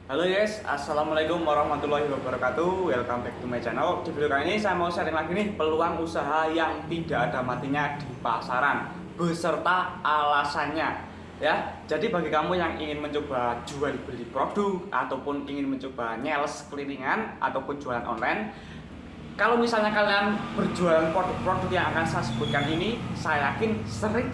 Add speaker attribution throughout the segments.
Speaker 1: Halo guys, assalamualaikum warahmatullahi wabarakatuh. Welcome back to my channel. Di video kali ini saya mau sharing lagi nih peluang usaha yang tidak ada matinya di pasaran beserta alasannya. Ya, jadi bagi kamu yang ingin mencoba jual beli produk ataupun ingin mencoba nyales kelilingan ataupun jualan online, kalau misalnya kalian berjualan produk-produk yang akan saya sebutkan ini, saya yakin 1000%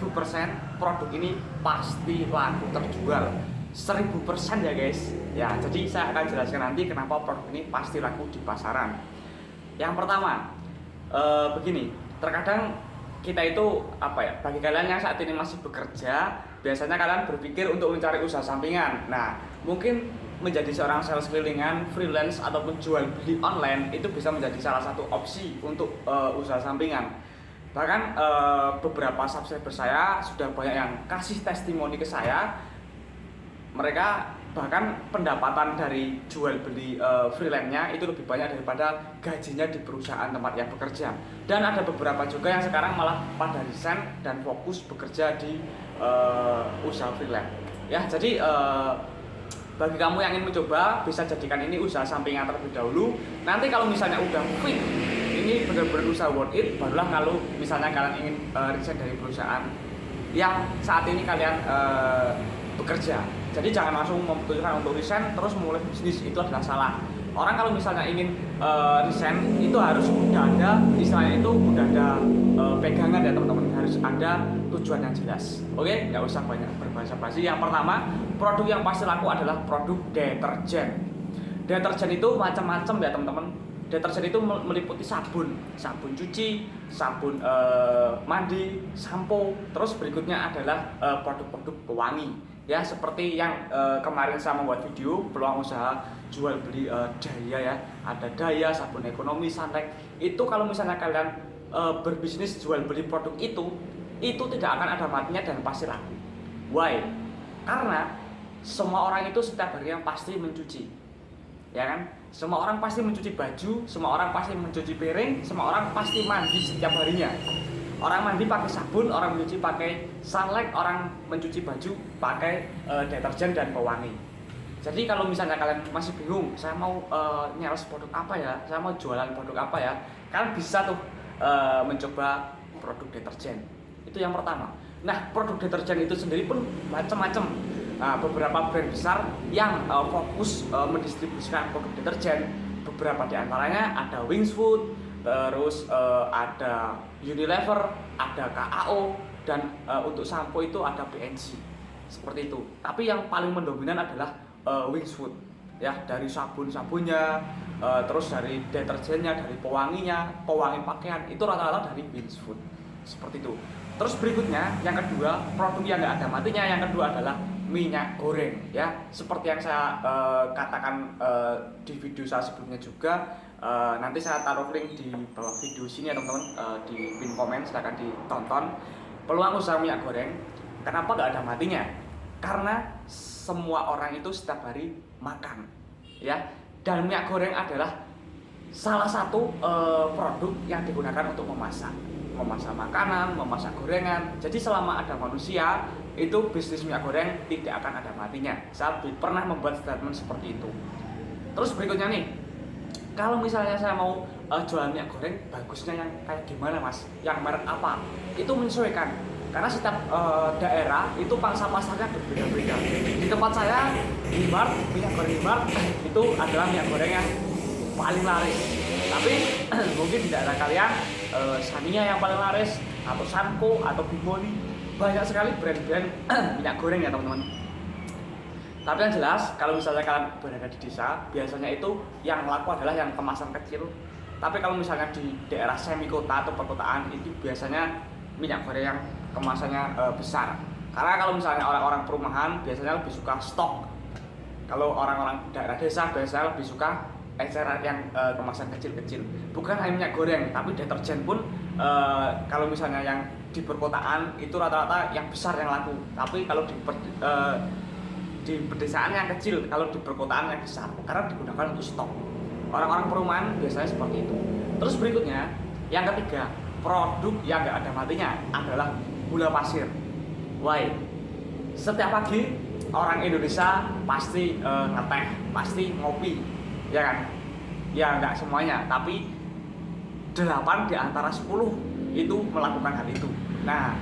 Speaker 1: produk ini pasti laku terjual. 1000% ya guys. Ya, jadi saya akan jelaskan nanti kenapa produk ini pasti laku di pasaran. Yang pertama, begini, terkadang kita itu bagi kalian yang saat ini masih bekerja, biasanya kalian berpikir untuk mencari usaha sampingan. Nah, mungkin menjadi seorang sales kelilingan, freelance ataupun jual beli online itu bisa menjadi salah satu opsi untuk usaha sampingan. Bahkan beberapa subscriber saya sudah banyak yang kasih testimoni ke saya. Mereka bahkan pendapatan dari jual beli freelance-nya itu lebih banyak daripada gajinya di perusahaan tempat yang bekerja. Dan ada beberapa juga yang sekarang malah pada resign dan fokus bekerja di usaha freelance. Ya, jadi bagi kamu yang ingin mencoba, bisa jadikan ini usaha sampingan terlebih dahulu. Nanti kalau misalnya udah fit, ini benar-benar usaha worth it, barulah kalau misalnya kalian ingin resign dari perusahaan yang saat ini kalian bekerja. Jadi jangan langsung memutuskan untuk resign terus memulai bisnis, itu adalah salah. Orang kalau misalnya ingin resign itu harus udah ada, istilahnya itu udah ada pegangan ya teman-teman, harus ada tujuan yang jelas. Oke, nggak usah banyak berbahasa basi. Yang pertama, produk yang pasti laku adalah produk deterjen. Deterjen itu macam-macam ya teman-teman. Deterjen itu meliputi sabun cuci, sabun mandi, sampo. Terus berikutnya adalah produk-produk pewangi. Ya, seperti yang kemarin saya membuat video peluang usaha jual beli Daya ya. Ada Daya, sabun ekonomi, Sunlight. Itu kalau misalnya kalian berbisnis jual beli produk itu tidak akan ada matinya dan pasti laku. Why? Karena semua orang itu setiap hari yang pasti mencuci. Ya kan? Semua orang pasti mencuci baju, semua orang pasti mencuci piring, semua orang pasti mandi setiap harinya. Orang mandi pakai sabun, orang mencuci pakai Sunlight, orang mencuci baju pakai deterjen dan pewangi. Jadi kalau misalnya kalian masih bingung, saya mau nyales produk apa ya, saya mau jualan produk apa ya, kalian bisa tuh mencoba produk deterjen. Itu yang pertama. Nah, produk deterjen itu sendiri pun macam-macam. Nah, beberapa brand besar yang fokus mendistribusikan produk deterjen, beberapa diantaranya ada Wings Food, terus ada Unilever, ada KAO, dan untuk sampo itu ada PNG, seperti itu. Tapi yang paling mendominan adalah Wings Food, ya, dari sabunnya, terus dari deterjennya, dari pewanginya, pewangi pakaian itu rata-rata dari Wings Food, seperti itu. Terus berikutnya, yang kedua, produk yang nggak ada matinya, yang kedua adalah minyak goreng, ya, seperti yang saya katakan di video saya sebelumnya juga. Nanti saya taruh link di bawah video sini ya teman-teman, di pin komen, silahkan ditonton. Peluang usaha minyak goreng, kenapa nggak ada matinya? Karena semua orang itu setiap hari makan, ya, dan minyak goreng adalah salah satu produk yang digunakan untuk memasak makanan, memasak gorengan. Jadi selama ada manusia, itu bisnis minyak goreng tidak akan ada matinya. Saya pernah membuat statement seperti itu. Terus berikutnya nih, kalau misalnya saya mau jualan minyak goreng, bagusnya yang kayak gimana mas? Yang merek apa? Itu menyesuaikan, karena setiap daerah itu pangsa pasarnya berbeda-beda. Di tempat saya, di Mart, minyak goreng Mart itu adalah minyak goreng yang paling laris. Tapi mungkin di daerah kalian Sania yang paling laris, atau Sanko, atau Bimoli. Banyak sekali brand-brand minyak goreng ya teman-teman. Tapi yang jelas, kalau misalnya kalian berada di desa, biasanya itu yang laku adalah yang kemasan kecil. Tapi kalau misalnya di daerah semi kota atau perkotaan, itu biasanya minyak goreng yang kemasannya besar. Karena kalau misalnya orang-orang perumahan biasanya lebih suka stok. Kalau orang-orang daerah desa biasanya lebih suka eceran yang kemasan kecil-kecil. Bukan hanya minyak goreng, tapi deterjen pun kalau misalnya yang di perkotaan itu rata-rata yang besar yang laku. Tapi kalau di pedesaan yang kecil, kalau di perkotaan yang besar, karena digunakan untuk stok. Orang-orang perumahan biasanya seperti itu. Terus berikutnya, yang ketiga, produk yang nggak ada matinya adalah gula pasir. Why? Setiap pagi orang Indonesia pasti ngeteh, pasti ngopi, ya kan? Ya nggak semuanya, tapi 8 di antara 10 itu melakukan hal itu. Nah,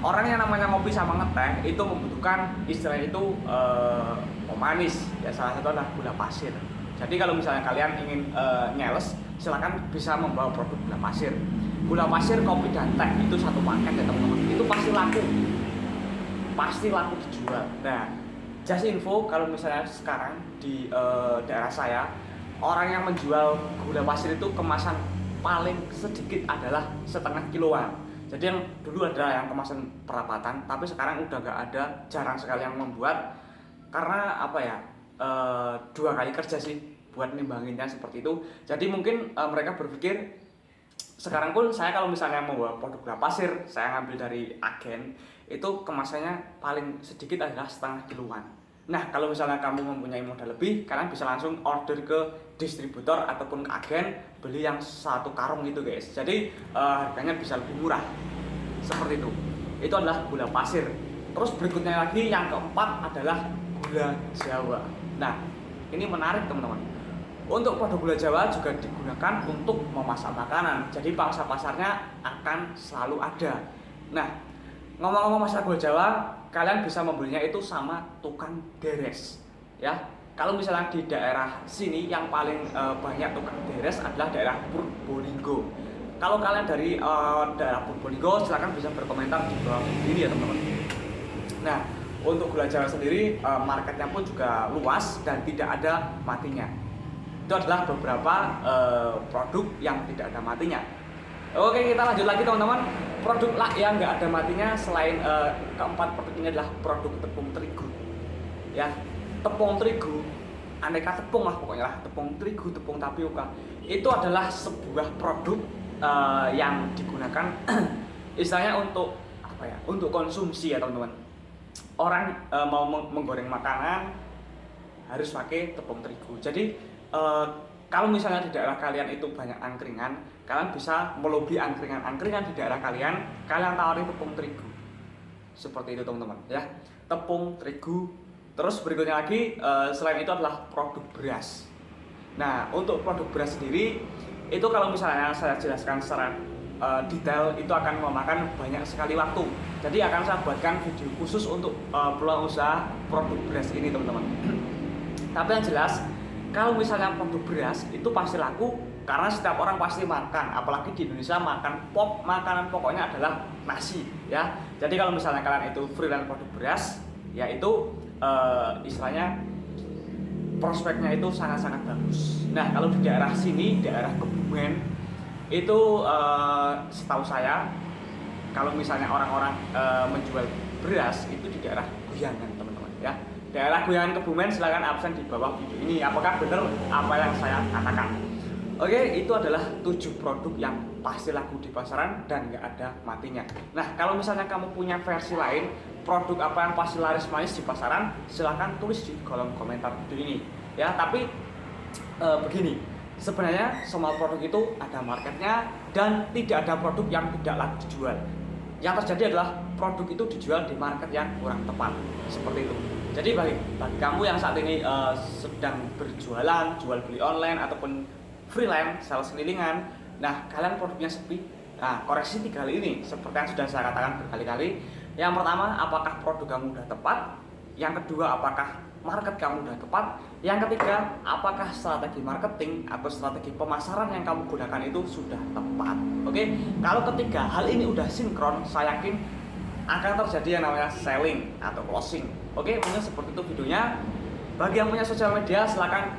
Speaker 1: orang yang namanya ngopi sama ngeteh itu membutuhkan istilah itu pemanis. Ya salah satu adalah gula pasir. Jadi kalau misalnya kalian ingin nyeles, silakan bisa membawa produk gula pasir. Gula pasir, kopi dan teh itu satu paket ya teman-teman. Itu pasti laku dijual. Nah, just info kalau misalnya sekarang di daerah saya, orang yang menjual gula pasir itu kemasan paling sedikit adalah setengah kiloan. Jadi yang dulu adalah yang kemasan perapatan, tapi sekarang udah nggak ada, jarang sekali yang membuat. Karena apa ya, 2 kali kerja sih buat nimbanginnya seperti itu. Jadi mungkin mereka berpikir sekarang pun saya kalau misalnya membawa produk gula pasir, saya ngambil dari agen, itu kemasannya paling sedikit adalah setengah kiloan. Nah, kalau misalnya kamu mempunyai modal lebih, kalian bisa langsung order ke distributor ataupun ke agen, beli yang 1 karung gitu guys. Jadi harganya bisa lebih murah. Seperti itu. Itu adalah gula pasir. Terus berikutnya lagi yang keempat adalah gula Jawa. Nah, ini menarik teman-teman. Untuk produk gula Jawa juga digunakan untuk memasak makanan. Jadi pangsa pasarnya akan selalu ada. Nah, ngomong-ngomong masalah gula Jawa, kalian bisa membelinya itu sama tukang deres. Ya, kalau misalnya di daerah sini yang paling banyak tukang deres adalah daerah Purbolinggo. Kalau kalian dari daerah Purbolinggo, silahkan bisa berkomentar di bawah ini ya teman-teman. Nah, untuk gula Jawa sendiri marketnya pun juga luas dan tidak ada matinya. Itu adalah beberapa produk yang tidak ada matinya. Oke, kita lanjut lagi teman-teman. Produk yang nggak ada matinya selain keempat produk ini adalah produk tepung terigu. Ya, tepung terigu, aneka tepung lah pokoknya lah, tepung terigu, tepung tapioka. Itu adalah sebuah produk yang digunakan istilahnya untuk apa ya? Untuk konsumsi ya teman-teman. Orang mau menggoreng makanan harus pakai tepung terigu. Jadi kalau misalnya di daerah kalian itu banyak angkringan, kalian bisa melobi angkringan di daerah kalian, kalian tawarin tepung terigu. Seperti itu teman-teman ya. Tepung terigu. Terus berikutnya lagi selain itu adalah produk beras. Nah, untuk produk beras sendiri itu kalau misalnya saya jelaskan secara detail itu akan memakan banyak sekali waktu. Jadi akan saya buatkan video khusus untuk peluang usaha produk beras ini teman-teman. Tapi yang jelas, kalau misalnya produk beras itu pasti laku karena setiap orang pasti makan, apalagi di Indonesia makanan pokoknya adalah nasi ya. Jadi kalau misalnya kalian itu freelance produk beras, ya itu istilahnya prospeknya itu sangat-sangat bagus. Nah, kalau di daerah sini, daerah Kebumen itu setahu saya kalau misalnya orang-orang menjual beras itu di daerah Guyangan teman-teman ya. Daerah Guyangan Kebumen, silahkan absen di bawah video ini apakah benar apa yang saya katakan. Oke, itu adalah 7 produk yang pasti laku di pasaran dan nggak ada matinya. Nah, kalau misalnya kamu punya versi lain, produk apa yang pasti laris manis di pasaran, silahkan tulis di kolom komentar video ini ya. Tapi begini, sebenarnya semua produk itu ada marketnya dan tidak ada produk yang tidak laku dijual. Yang terjadi adalah produk itu dijual di market yang kurang tepat, seperti itu. Jadi bagi kamu yang saat ini sedang berjualan, jual beli online ataupun freelance, sales kelilingan, nah kalian produknya sepi, nah koreksi 3 kali ini seperti yang sudah saya katakan berkali-kali. Yang pertama, apakah produk kamu sudah tepat? Yang kedua, apakah market kamu sudah tepat? Yang ketiga, apakah strategi marketing atau strategi pemasaran yang kamu gunakan itu sudah tepat? Oke, kalau ketiga hal ini udah sinkron, saya yakin akan terjadi yang namanya selling atau closing. Oke, mungkin seperti itu videonya. Bagi yang punya sosial media, silahkan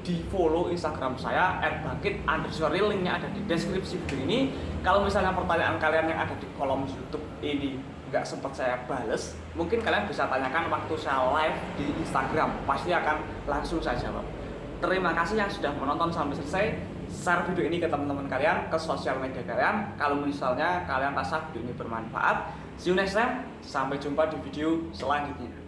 Speaker 1: di follow Instagram saya @bangkit_real, linknya ada di deskripsi video ini. Kalau misalnya pertanyaan kalian yang ada di kolom YouTube ini nggak sempat saya bales, mungkin kalian bisa tanyakan waktu saya live di Instagram, pasti akan langsung saya jawab. Terima kasih yang sudah menonton sampai selesai. Share video ini ke teman-teman kalian, ke sosial media kalian kalau misalnya kalian rasa video ini bermanfaat. See you next time, sampai jumpa di video selanjutnya.